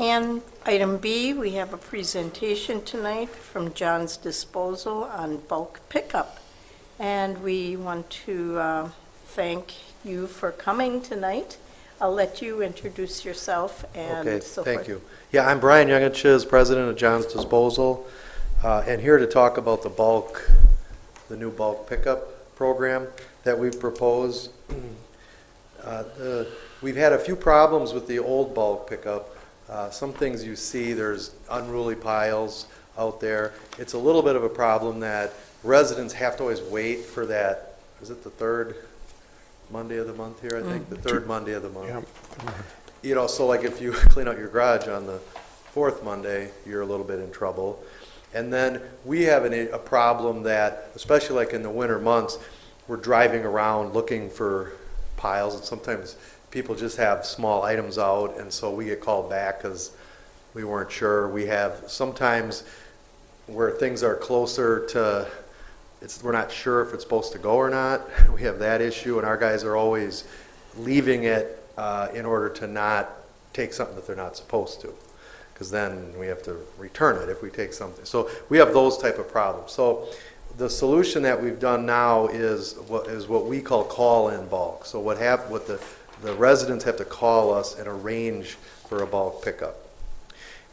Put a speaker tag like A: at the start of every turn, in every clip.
A: And item B, we have a presentation tonight from John's Disposal on bulk pickup. And we want to thank you for coming tonight. I'll let you introduce yourself and
B: Okay,
A: so forth.
B: thank you. Yeah, I'm Brian Youngenchiz, president of John's Disposal, and here to talk about the new bulk pickup program that we've proposed. We've had a few problems with the old bulk pickup. Some things you see, there's unruly piles out there. It's a little bit of a problem that residents have to always wait for that, is it the third Monday of the month here, I think? The third Monday of the month.
C: Yeah.
B: You know, so like if you clean out your garage on the fourth Monday, you're a little bit in trouble. And then we have a problem that, especially like in the winter months, we're driving around looking for piles, and sometimes people just have small items out, and so we get called back because we weren't sure. We have sometimes where things are closer to, we're not sure if it's supposed to go or not. We have that issue, and our guys are always leaving it in order to not take something that they're not supposed to, because then we have to return it if we take something. So we have those type of problems. So the solution that we've done now is what we call call-in bulk. So what the residents have to call us and arrange for a bulk pickup.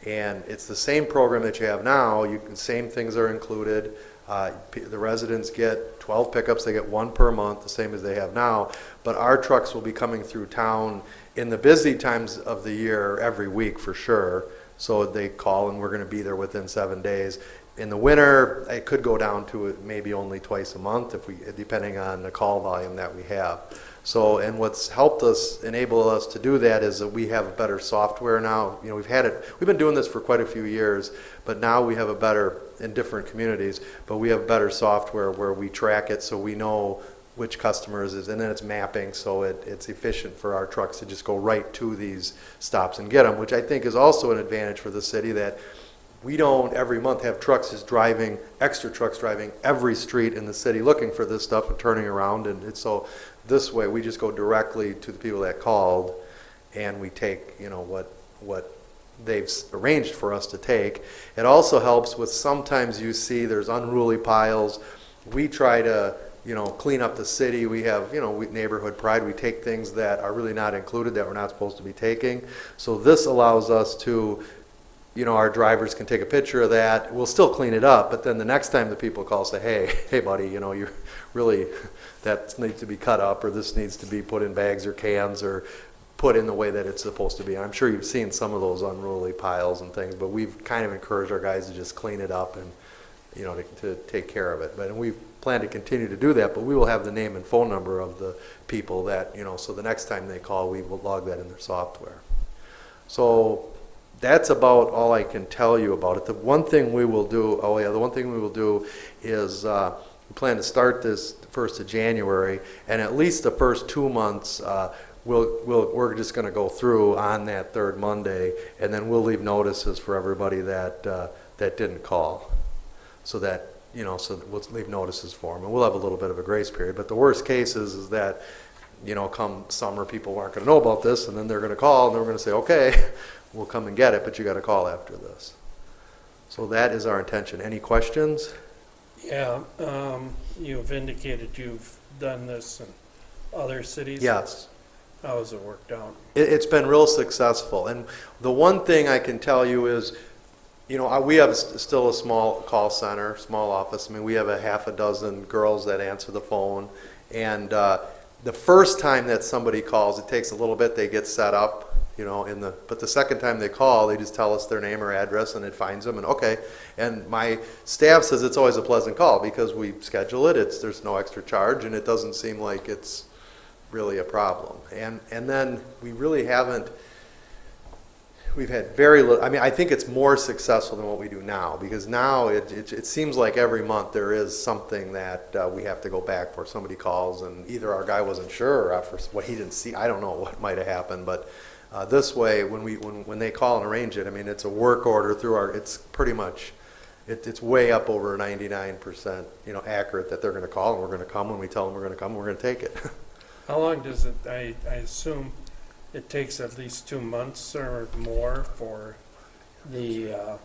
B: And it's the same program that you have now. Same things are included. The residents get 12 pickups. They get one per month, the same as they have now. But our trucks will be coming through town in the busy times of the year every week for sure. So they call and we're going to be there within 7 days. In the winter, it could go down to maybe only twice a month depending on the call volume that we have. So, and what's helped us, enable us to do that is that we have a better software now. You know, we've been doing this for quite a few years, but now we have a better, in different communities, but we have better software where we track it so we know which customers is, and then it's mapping, so it's efficient for our trucks to just go right to these stops and get them, which I think is also an advantage for the city, that we don't every month have extra trucks driving every street in the city looking for this stuff and turning around, and it's so this way we just go directly to the people that called and we take, you know, what they've arranged for us to take. It also helps with, sometimes you see there's unruly piles. We try to, you know, clean up the city. We have, you know, neighborhood pride. We take things that are really not included that we're not supposed to be taking. So this allows us to, you know, our drivers can take a picture of that. We'll still clean it up, but then the next time the people call, say, hey buddy, you know, you're really, that needs to be cut up, or this needs to be put in bags or cans or put in the way that it's supposed to be. I'm sure you've seen some of those unruly piles and things, but we've kind of encouraged our guys to just clean it up and, you know, to take care of it. But we plan to continue to do that, but we will have the name and phone number of the people that, you know, so the next time they call, we will log that in their software. So that's about all I can tell you about it. The one thing we will do, is we plan to start this 1st of January, and at least the first 2 months, we're just going to go through on that third Monday, and then we'll leave notices for everybody that didn't call, so that, you know, so we'll leave notices for them, and we'll have a little bit of a grace period. But the worst case is that, you know, come summer, people aren't going to know about this, and then they're going to call, and they're going to say, okay, we'll come and get it, but you got to call after this. So that is our intention. Any questions?
C: Yeah, you've indicated you've done this in other cities.
B: Yes.
C: How has it worked out?
B: It's been real successful. And the one thing I can tell you is, you know, we have still a small call center, small office. I mean, we have a half a dozen girls that answer the phone. And the first time that somebody calls, it takes a little bit. They get set up, you know, but the second time they call, they just tell us their name or address, and it finds them, and okay. And my staff says it's always a pleasant call because we schedule it. There's no extra charge, and it doesn't seem like it's really a problem. And then we really haven't. We've had very little. I mean, I think it's more successful than what we do now, because now it seems like every month there is something that we have to go back for. Somebody calls, and either our guy wasn't sure or for what he didn't see. I don't know what might have happened, but this way, when they call and arrange it, I mean, it's a work order through it's pretty much, it's way up over 99%, you know, accurate that they're going to call and we're going to come when we tell them we're going to come. We're going to take it.
C: How long does it? I assume it takes at least 2 months or more for the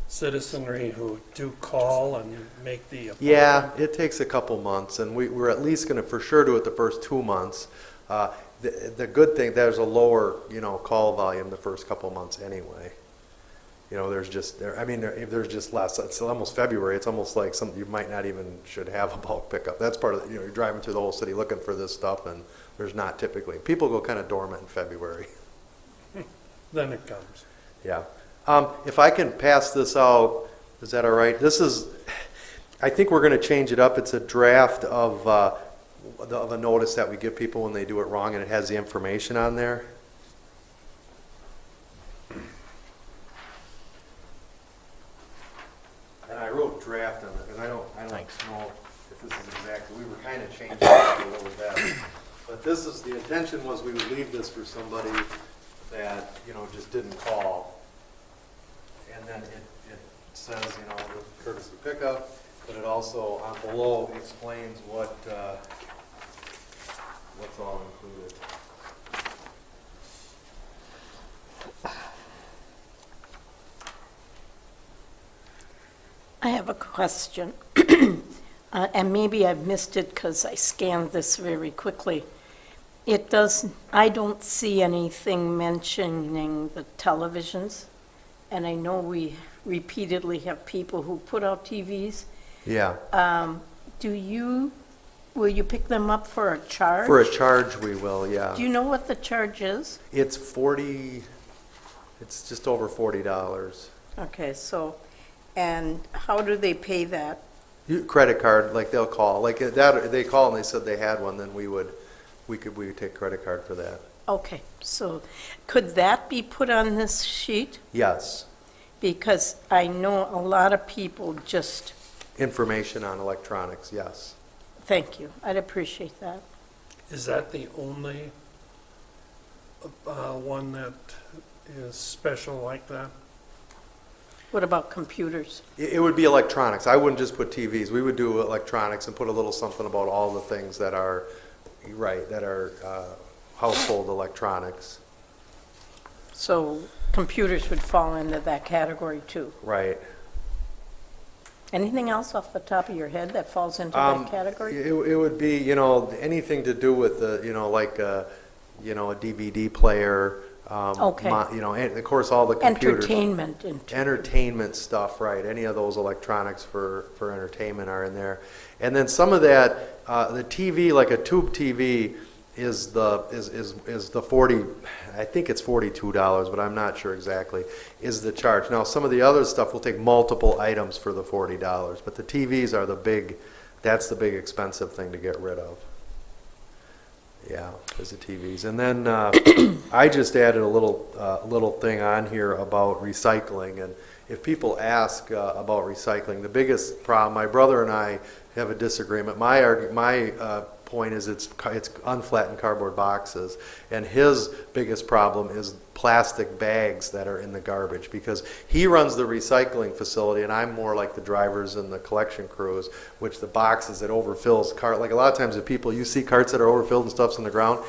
C: citizenry who do call and make the appointment.
B: Yeah, it takes a couple months, and we're at least going to for sure do it the first 2 months. The good thing, there's a lower, call volume the first couple months anyway. There's just, there's just less. It's almost February. It's almost like something you might not even should have a bulk pickup. That's part of, you're driving through the whole city looking for this stuff, and there's not typically. People go kind of dormant in February.
C: Then it comes.
B: Yeah. If I can pass this out, is that all right? I think we're going to change it up. It's a draft of a notice that we give people when they do it wrong, and it has the information on there. And I wrote draft on it, and I don't know if this is exactly, we were kind of changing it a little bit. But the intention was we would leave this for somebody that, just didn't call. And then it says, the courtesy pickup, but it also on below explains what's all included.
A: I have a question, and maybe I've missed it because I scanned this very quickly. I don't see anything mentioning the televisions, and I know we repeatedly have people who put out TVs.
B: Yeah.
A: Will you pick them up for a charge?
B: For a charge, we will, yeah.
A: Do you know what the charge is?
B: It's just over $40.
A: Okay, and how do they pay that?
B: Credit card, like they'll call, like that, they call and they said they had one, then we would take credit card for that.
A: Okay, so could that be put on this sheet?
B: Yes.
A: Because I know a lot of people just,
B: Information on electronics, yes.
A: thank you, I'd appreciate that.
C: Is that the only one that is special like that?
A: What about computers?
B: It would be electronics. I wouldn't just put TVs. We would do electronics and put a little something about all the things that are, household electronics.
A: So computers would fall into that category too.
B: Right.
A: Anything else off the top of your head that falls into that category?
B: It would be, anything to do with a DVD player.
A: Okay.
B: And of course, all the computers.
A: Entertainment.
B: Stuff, right. Any of those electronics for entertainment are in there. And then some of that, the TV, like a tube TV, is the 40, I think it's $42, but I'm not sure exactly, is the charge. Now, some of the other stuff will take multiple items for the $40, but the TVs are that's the big expensive thing to get rid of. Yeah, is the TVs. And then I just added a little thing on here about recycling. And if people ask about recycling, the biggest problem, my brother and I have a disagreement. My point is it's unflattened cardboard boxes, and his biggest problem is plastic bags that are in the garbage, because he runs the recycling facility and I'm more like the drivers and the collection crews, which the boxes that overfills like a lot of times the people, you see carts that are overfilled and stuff's on the ground.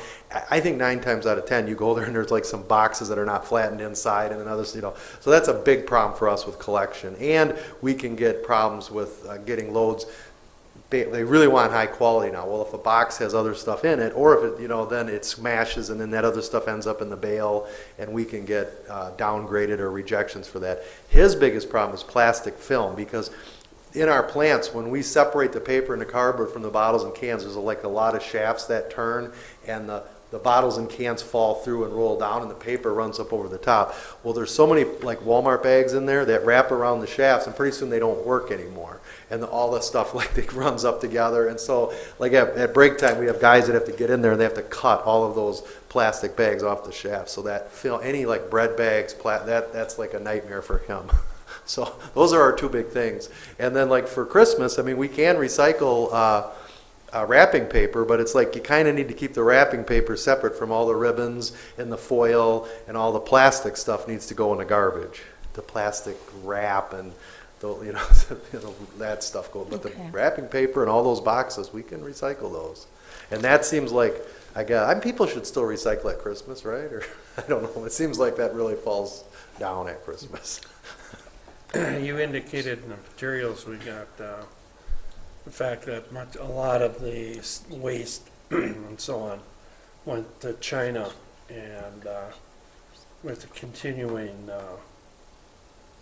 B: I think 9 times out of 10 you go there and there's like some boxes that are not flattened inside, and then others, so that's a big problem for us with collection. And we can get problems with getting loads. They really want high quality now. Well, if a box has other stuff in it, or if it, then it smashes and then that other stuff ends up in the bale, and we can get downgraded or rejections for that. His biggest problem is plastic film, because in our plants, when we separate the paper and the cardboard from the bottles and cans, there's like a lot of shafts that turn, and the bottles and cans fall through and roll down, and the paper runs up over the top. Well, there's so many like Walmart bags in there that wrap around the shafts, and pretty soon they don't work anymore. And all the stuff it runs up together. And so like at break time, we have guys that have to get in there and they have to cut all of those plastic bags off the shaft. So that any like bread bags, that's like a nightmare for him. So those are our 2 big things. And then like for Christmas, we can recycle wrapping paper, but it's like you kind of need to keep the wrapping paper separate from all the ribbons and the foil, and all the plastic stuff needs to go in the garbage. The plastic wrap and that stuff goes. But the wrapping paper and all those boxes, we can recycle those. And that seems like I guess, people should still recycle at Christmas, right? Or, I don't know, it seems like that really falls down at Christmas.
C: You indicated in the materials we got, the fact that a lot of the waste and so on went to China, and with the continuing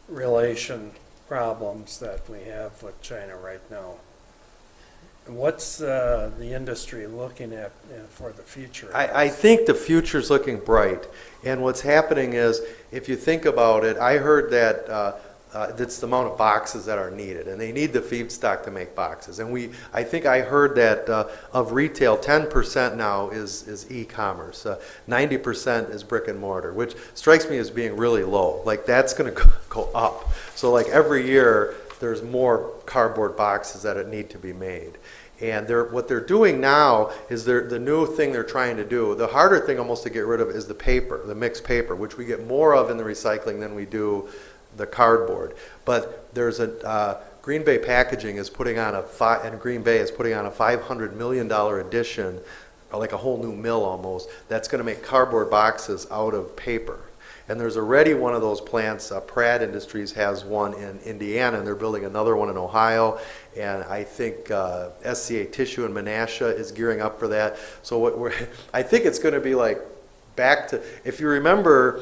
C: relation problems that we have with China right now. What's the industry looking at for the future?
B: I think the future's looking bright. And what's happening is, if you think about it, I heard that that's the amount of boxes that are needed, and they need the feedstock to make boxes. And I think I heard that of retail, 10% now is e-commerce, 90% is brick and mortar, which strikes me as being really low. Like, that's going to go up. So like every year, there's more cardboard boxes that need to be made. And what they're doing now is the new thing they're trying to do. The harder thing almost to get rid of is the paper, the mixed paper, which we get more of in the recycling than we do the cardboard. But there's Green Bay Packaging is putting on and Green Bay is putting on a $500 million addition, like a whole new mill almost, that's going to make cardboard boxes out of paper. And there's already one of those plants, Pratt Industries has one in Indiana, and they're building another one in Ohio. And I think SCA Tissue in Menasha is gearing up for that. So I think it's going to be like back to, if you remember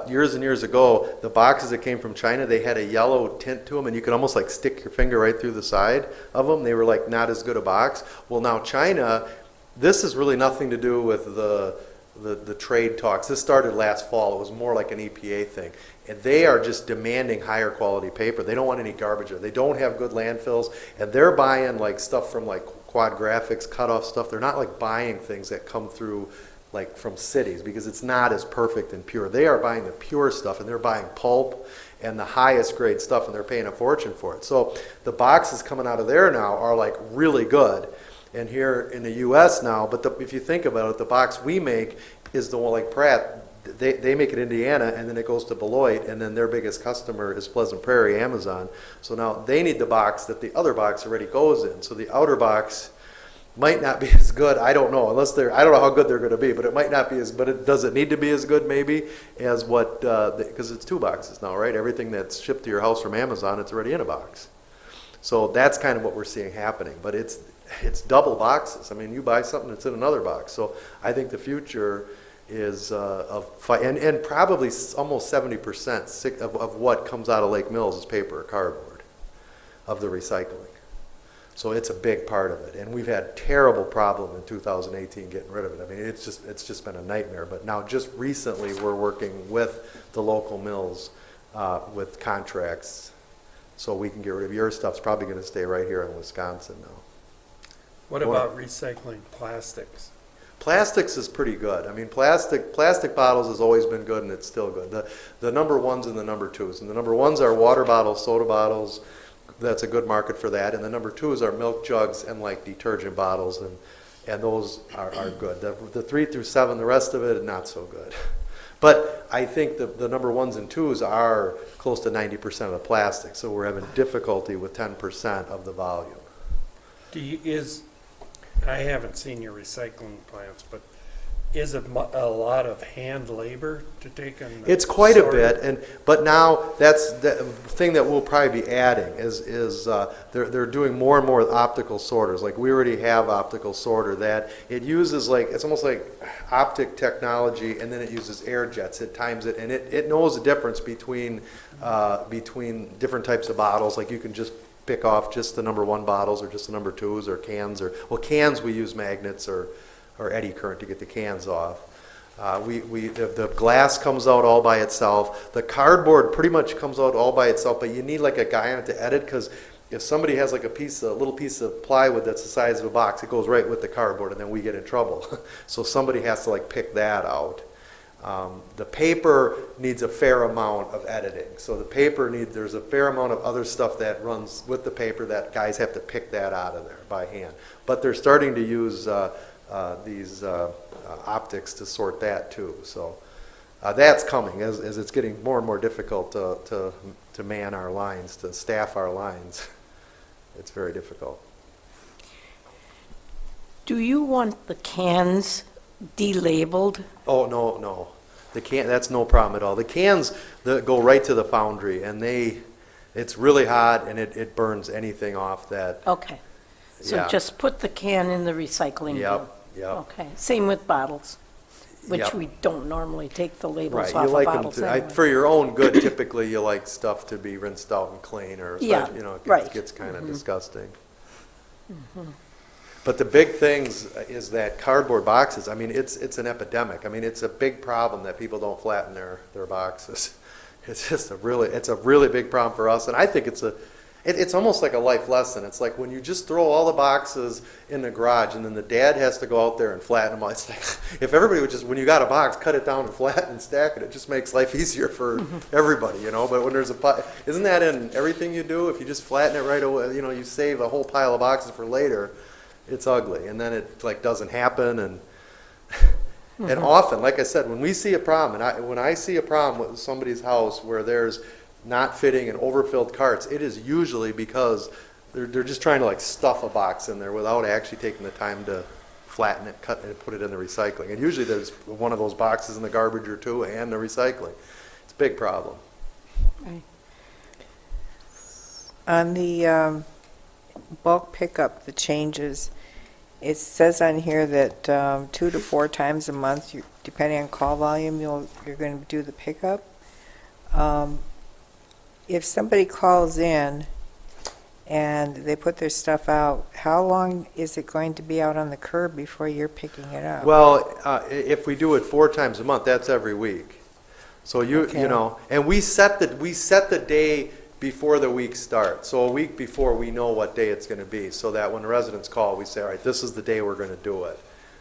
B: years and years ago, the boxes that came from China, they had a yellow tint to them, and you could almost like stick your finger right through the side of them. They were like not as good a box. Well, now China, this is really nothing to do with the trade talks. This started last fall. It was more like an EPA thing. And they are just demanding higher quality paper. They don't want any garbage. They don't have good landfills. And they're buying like stuff from like Quad Graphics, cut-off stuff. They're not like buying things that come through like from cities, because it's not as perfect and pure. They are buying the pure stuff, and they're buying pulp and the highest grade stuff, and they're paying a fortune for it. So the boxes coming out of there now are like really good. And here in the U.S. now, but if you think about it, the box we make is the one like Pratt. They make it in Indiana, and then it goes to Beloit, and then their biggest customer is Pleasant Prairie, Amazon. So now they need the box that the other box already goes in. So the outer box might not be as good. I don't know, I don't know how good they're going to be, but it might not be as. But does it need to be as good maybe as what? Because it's two boxes now, right? Everything that's shipped to your house from Amazon, it's already in a box. So that's kind of what we're seeing happening. But it's double boxes. I mean, you buy something, it's in another box. So I think the future is and probably almost 70% of what comes out of Lake Mills is paper or cardboard of the recycling. So it's a big part of it. And we've had terrible problem in 2018 getting rid of it. I mean, it's just been a nightmare. But now just recently we're working with the local mills with contracts so we can get rid of your stuff's probably going to stay right here in Wisconsin now.
C: What about recycling plastics?
B: Plastics is pretty good. I mean, plastic bottles has always been good, and it's still good. The number ones and the number twos. And the number ones are water bottles, soda bottles. That's a good market for that. And the number twos are milk jugs and like detergent bottles, and those are good. The 3 through 7, the rest of it, not so good. But I think the number ones and twos are close to 90% of the plastic, so we're having difficulty with 10% of the volume.
C: I haven't seen your recycling plants, but is it a lot of hand labor to take and
B: It's quite
C: sort
B: a bit, but now that's the thing that we'll probably be adding is they're doing more and more with optical sorters. Like we already have optical sorter that it uses it's almost like optic technology, and then it uses air jets. It times it, and it knows the difference between different types of bottles. Like you can just pick off just the number 1 bottles or just the number 2s or cans cans we use magnets or eddy current to get the cans off. The glass comes out all by itself. The cardboard pretty much comes out all by itself, but you need like a guy on it to edit, because if somebody has like a little piece of plywood that's the size of a box, it goes right with the cardboard, and then we get in trouble. So somebody has to like pick that out. The paper needs a fair amount of editing. So the paper there's a fair amount of other stuff that runs with the paper that guys have to pick that out of there by hand. But they're starting to use these optics to sort that too. So that's coming as it's getting more and more difficult to man our lines, to staff our lines. It's very difficult.
A: Do you want the cans delabeled?
B: Oh, no. That's no problem at all. The cans that go right to the foundry, and it's really hot, and it burns anything off that.
A: Okay. So
B: Yeah.
A: just put the can in the recycling bin?
B: Yep.
A: Okay. Same with bottles, which
B: Yep.
A: we don't normally take the labels
B: Right,
A: off
B: you
A: of
B: like them
A: bottles
B: to,
A: anyway.
B: for your own good, typically you like stuff to be rinsed out and clean, or,
A: Yeah,
B: it
A: right.
B: gets kind of disgusting. But the big things is that cardboard boxes, I mean, it's an epidemic. I mean, it's a big problem that people don't flatten their boxes. It's just it's a really big problem for us, and I think it's almost like a life lesson. It's like when you just throw all the boxes in the garage, and then the dad has to go out there and flatten them all. It's like, if everybody would just, when you got a box, cut it down and flatten and stack it, it just makes life easier for everybody, But when there's isn't that in everything you do? If you just flatten it right away, you save a whole pile of boxes for later. It's ugly, and then it doesn't happen, and and often, like I said, when we see a problem, and when I see a problem with somebody's house where there's not fitting and overfilled carts, it is usually because they're just trying to stuff a box in there without actually taking the time to flatten it, cut it, and put it in the recycling. And usually there's one of those boxes in the garbage or two and the recycling. It's a big problem.
A: Right.
D: On the bulk pickup, the changes, it says on here that 2 to 4 times a month, depending on call volume, you're going to do the pickup. If somebody calls in and they put their stuff out, how long is it going to be out on the curb before you're picking it up?
B: Well, if we do it 4 times a month, that's every week. So
D: Okay.
B: And we set the day before the week starts. So a week before, we know what day it's going to be, so that when the residents call, we say, all right, this is the day we're going to do it.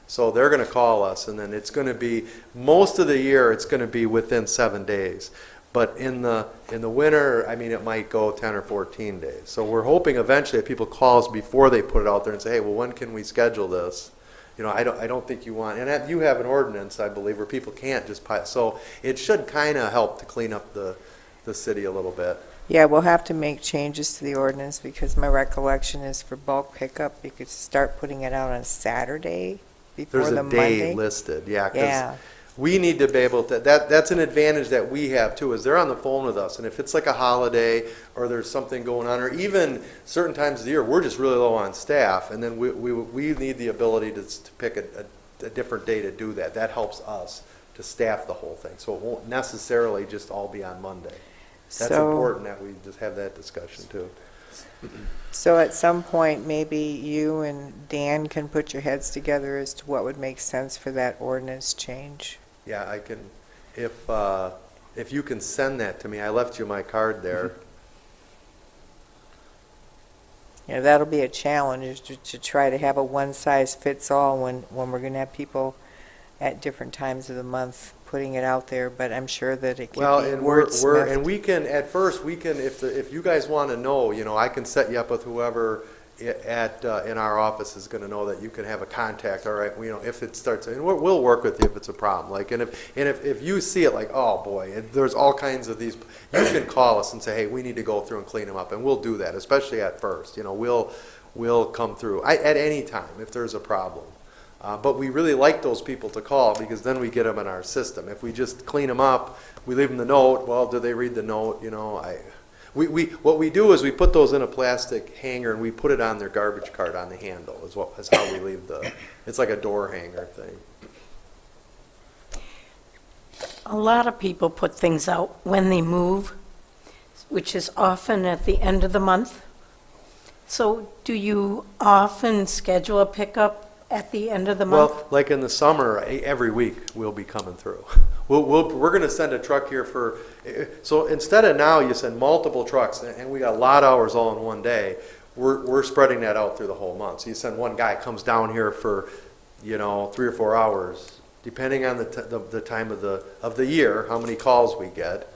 B: So they're going to call us, and then it's going to be, most of the year, it's going to be within 7 days. But in the winter, I mean, it might go 10 or 14 days. So we're hoping eventually that people call us before they put it out there and say, hey, well, when can we schedule this? I don't think you want, and you have an ordinance, I believe, where people can't just so it should kind of help to clean up the city a little bit.
D: Yeah, we'll have to make changes to the ordinance because my recollection is for bulk pickup, you could start putting it out on Saturday before
B: There's
D: the
B: a
D: Monday.
B: day listed, yeah,
D: Yeah.
B: because we need to be able to, that's an advantage that we have too, is they're on the phone with us, and if it's like a holiday, or there's something going on, or even certain times of the year, we're just really low on staff, and then we need the ability to pick a different day to do that. That helps us to staff the whole thing, so it won't necessarily just all be on Monday. That's
D: So-
B: important that we just have that discussion too.
D: So at some point, maybe you and Dan can put your heads together as to what would make sense for that ordinance change.
B: Yeah, I can, if you can send that to me, I left you my card there.
D: Yeah, that'll be a challenge, is to try to have a one-size-fits-all when we're going to have people at different times of the month putting it out there, but I'm sure that it can
B: Well,
D: be
B: and
D: wordsmithed.
B: we can, at first, we can, if you guys want to know, I can set you up with whoever in our office is going to know that you can have a contact, all right, if it starts, and we'll work with you if it's a problem, and if you see it like, oh boy, and there's all kinds of these, you can call us and say, hey, we need to go through and clean them up, and we'll do that, especially at first, we'll come through, at any time, if there's a problem. But we really like those people to call, because then we get them in our system. If we just clean them up, we leave them the note, well, do they read the note, what we do is we put those in a plastic hanger and we put it on their garbage cart on the handle, is how we leave it's like a door hanger thing.
A: A lot of people put things out when they move, which is often at the end of the month. So do you often schedule a pickup at the end of the month?
B: Well, like in the summer, every week we'll be coming through. We're going to send a truck here so instead of now you send multiple trucks, and we got a lot of hours all in one day, we're spreading that out through the whole month. So you send one guy, comes down here for, 3 or 4 hours, depending on the time of the year, how many calls we get.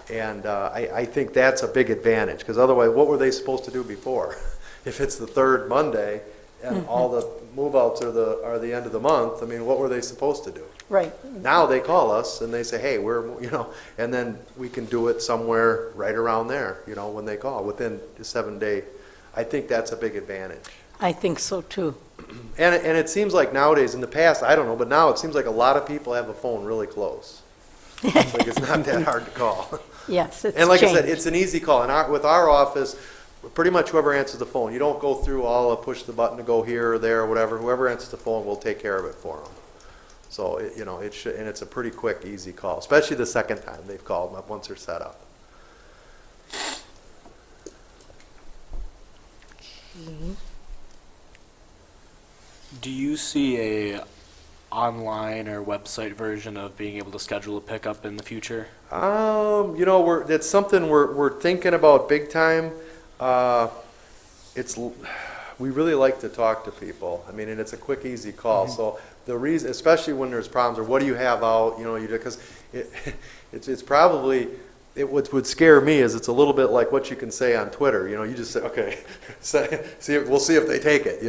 B: And I think that's a big advantage, because otherwise, what were they supposed to do before? If it's the third Monday, and all the move-outs are the end of the month, I mean, what were they supposed to do?
A: Right.
B: Now they call us and they say, hey, and then we can do it somewhere right around there, when they call, within the 7 day. I think that's a big advantage.
A: I think so too.
B: And it seems like nowadays, in the past, I don't know, but now it seems like a lot of people have a phone really close. It's like it's not that hard to call.
A: Yes, it's
B: And like I said,
A: changed.
B: it's an easy call. And with our office, pretty much whoever answers the phone, you don't go through all of push the button to go here or there or whatever. Whoever answers the phone will take care of it for them. So, it should, and it's a pretty quick, easy call, especially the second time they've called once they're set up.
E: Do you see a online or website version of being able to schedule a pickup in the future?
B: That's something we're thinking about big time. We really like to talk to people. I mean, and it's a quick, easy call. So the reason, especially when there's problems, or what do you have out, because it's probably, what would scare me is it's a little bit like what you can say on Twitter. You just say, okay, we'll see if they take it.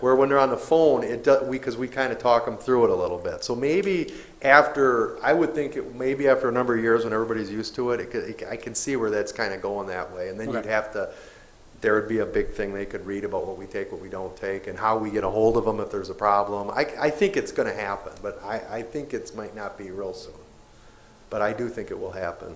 B: Where when they're on the phone, because we kind of talk them through it a little bit. So maybe I would think maybe after a number of years when everybody's used to it, I can see where that's kind of going that way. And then
E: Okay.
B: there would be a big thing they could read about what we take, what we don't take, and how we get a hold of them if there's a problem. I think it's going to happen, but I think it might not be real soon. But I do think it will happen.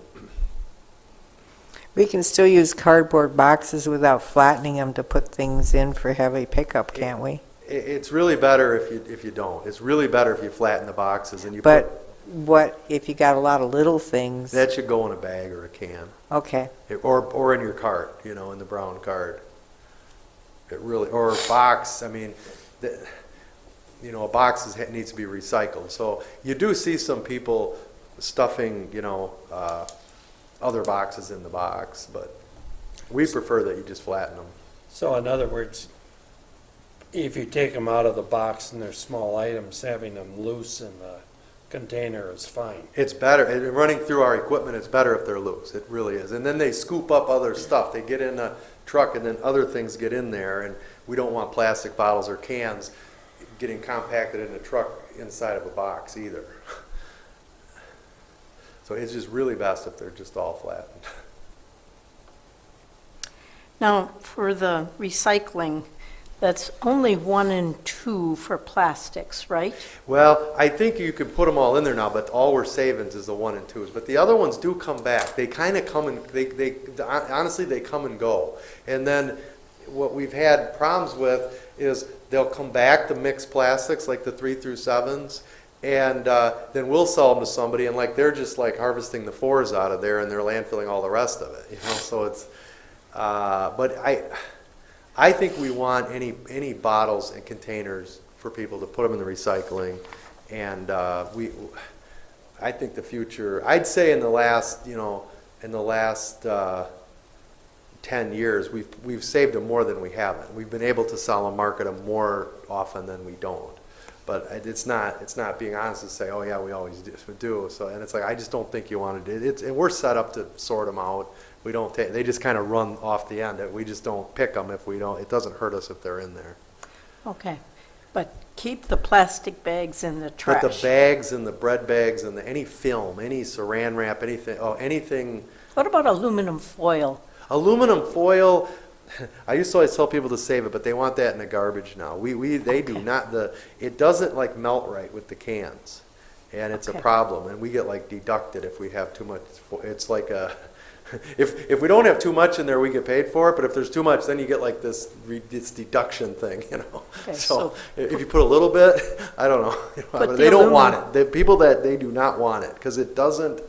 D: We can still use cardboard boxes without flattening them to put things in for heavy pickup, can't we?
B: It's really better if you don't. It's really better if you flatten the boxes and you
D: But what if you got a lot of little things?
B: that should go in a bag or a can.
D: Okay,
B: Or in your cart, in the brown cart. Or a box, I mean, a box needs to be recycled. So you do see some people stuffing, other boxes in the box, but we prefer that you just flatten them.
C: So in other words, if you take them out of the box and they're small items, having them loose in the container is fine.
B: It's better, running through our equipment, it's better if they're loose, it really is. And then they scoop up other stuff, they get in a truck and then other things get in there, and we don't want plastic bottles or cans getting compacted in a truck inside of a box either. So it's just really best if they're just all flattened.
A: Now, for the recycling, that's only 1 and 2 for plastics, right?
B: Well, I think you can put them all in there now, but all we're saving is the 1 and 2s. But the other ones do come back. They kind of come and honestly, they come and go. And then what we've had problems with is they'll come back, the mixed plastics, like the 3 through 7s, and then we'll sell them to somebody, and they're just harvesting the 4s out of there, and they're landfilling all the rest of it. So it's, but I think we want any bottles and containers for people to put them in the recycling, and I think the future. I'd say in the last 10 years, we've saved them more than we haven't. We've been able to sell and market them more often than we don't. But it's not being honest to say, oh yeah, we always do. So, and it's I just don't think you want to do it. And we're set up to sort them out. We don't take. They just kind of run off the end. We just don't pick them if we don't. It doesn't hurt us if they're in there.
A: Okay, but keep the plastic bags in the trash.
B: But the bags and the bread bags and any film, any saran wrap, anything.
A: What about aluminum foil?
B: Aluminum foil. I used to always tell people to save it, but they want that in the garbage now. They do not. It doesn't melt right with the cans, and it's a
A: Okay.
B: problem. And we get deducted if we have too much. It's like a. If we don't have too much in there, we get paid for it. But if there's too much, then you get this deduction thing,
A: Okay,
B: So
A: so
B: if you put a little bit, I don't know.
A: Put the
B: They don't want
A: aluminum-
B: it. The people they do not want it because it doesn't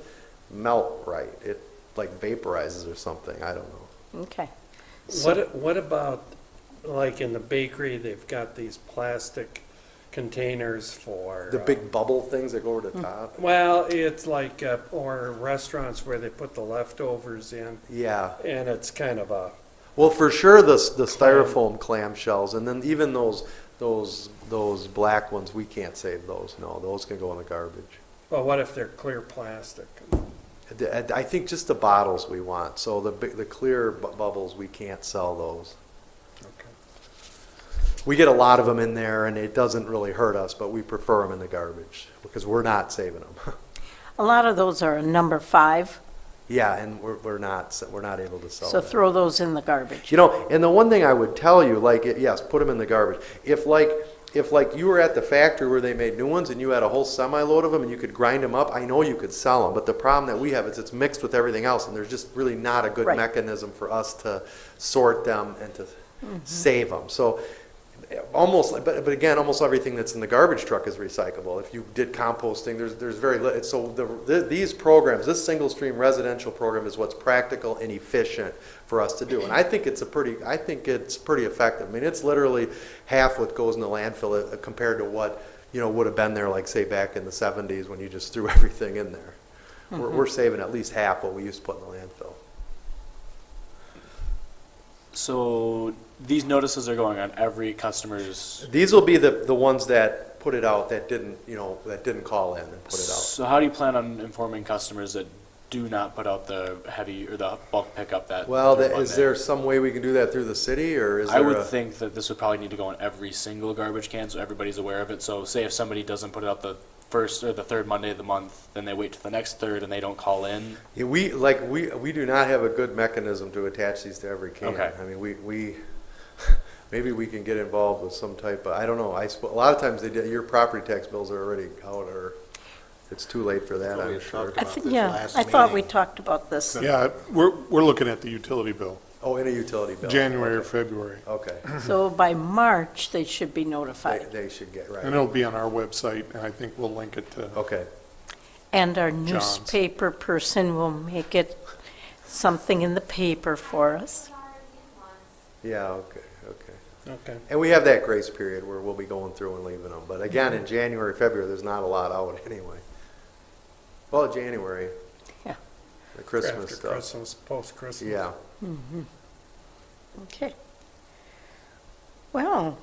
B: melt right. It vaporizes or something. I don't know.
A: Okay.
C: What about, in the bakery, they've got these plastic containers for...
B: The big bubble things that go over the top.
C: Well, it's or restaurants where they put the leftovers in,
B: Yeah.
C: and it's kind of a...
B: Well, for sure the styrofoam clamshells, and then even those black ones, we can't save those. No, those can go in the garbage.
C: Well, what if they're clear plastic?
B: I think just the bottles we want. So the clear bubbles, we can't sell those.
C: Okay.
B: We get a lot of them in there, and it doesn't really hurt us, but we prefer them in the garbage because we're not saving them.
A: A lot of those are number 5.
B: Yeah, and we're not able to sell
A: So
B: that.
A: throw those in the garbage.
B: You know, and the one thing I would tell you, like, yes, put them in the garbage. If like you were at the factory where they made new ones and you had a whole semi-load of them and you could grind them up, I know you could sell them. But the problem that we have is it's mixed with everything else, and there's just really not a good
A: Right.
B: mechanism for us to sort them and to save them. So almost, but again, almost everything that's in the garbage truck is recyclable. If you did composting, there's very little. So these programs, this single stream residential program is what's practical and efficient for us to do. And I think it's pretty effective. I mean, it's literally half what goes in the landfill compared to what, would have been there, like say back in the 70s when you just threw everything in there. We're saving at least half what we used to put in the landfill.
E: So these notices are going on every customer's.
B: These will be the ones that put it out that didn't call in and put it out.
E: So how do you plan on informing customers that do not put out the heavy or the bulk pickup that?
B: Well,
E: do
B: is
E: Monday?
B: there some way we can do that through the city, or is there
E: I would
B: a-
E: think that this would probably need to go in every single garbage can so everybody's aware of it. So say if somebody doesn't put it out the first or the third Monday of the month, then they wait to the next third and they don't call in.
B: Yeah, we do not have a good mechanism to attach these to every can.
E: Okay.
B: I mean, we maybe we can get involved with some type of, I don't know. A lot of times your property tax bills are already out, or it's too late for that, I'm sure.
A: I thought we talked about this.
F: Yeah, we're looking at the utility bill,
B: Oh, in a utility bill.
F: January or
B: Okay.
F: February.
B: Okay,
A: So by March, they should be notified.
B: they should get
F: And
B: right.
F: it'll be on our website, and I think we'll link it to,
B: Okay,
A: And our
F: John's.
A: newspaper person will make it something in the paper for us.
B: yeah, okay.
C: Okay.
B: And we have that grace period where we'll be going through and leaving them. But again, in January, February, there's not a lot out anyway. Well, January.
A: Yeah.
B: The Christmas
C: After
B: stuff.
C: Christmas, post-Christmas.
B: Yeah.
A: Okay. Well,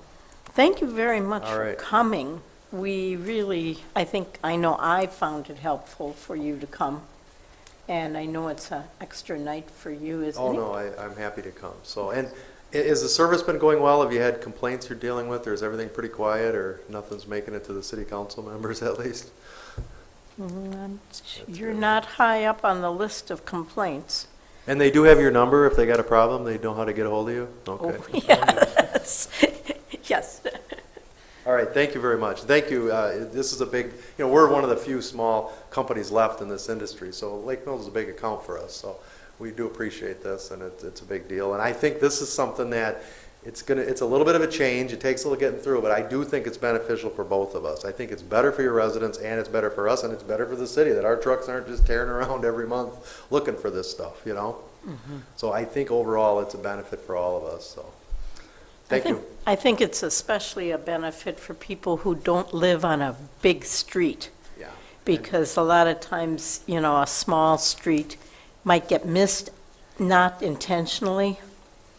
A: thank you very much
B: All
A: for
B: right.
A: coming. We really, I know I found it helpful for you to come. And I know it's an extra night for you, isn't it?
B: Oh, no, I'm happy to come. So, and has the service been going well? Have you had complaints you're dealing with, or is everything pretty quiet, or nothing's making it to the city council members at least?
A: You're not high up on the list of complaints.
B: And they do have your number if they got a problem? They know how to get a hold of you?
A: Oh,
B: Okay.
A: yes. Yes.
B: All right, thank you very much. Thank you. This is a big, we're one of the few small companies left in this industry, so Lake Mills is a big account for us. So we do appreciate this, and it's a big deal. And I think this is something that it's a little bit of a change. It takes a little getting through, but I do think it's beneficial for both of us. I think it's better for your residents, and it's better for us, and it's better for the city that our trucks aren't just tearing around every month looking for this stuff, So I think overall it's a benefit for all of us. So thank you.
A: I think it's especially a benefit for people who don't live on a big street,
B: Yeah.
A: because a lot of times, a small street might get missed, not intentionally.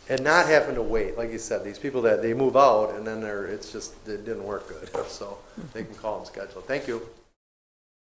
B: And not having to wait, like you said, these people that they move out and then it didn't work good, so they can call and schedule. Thank you.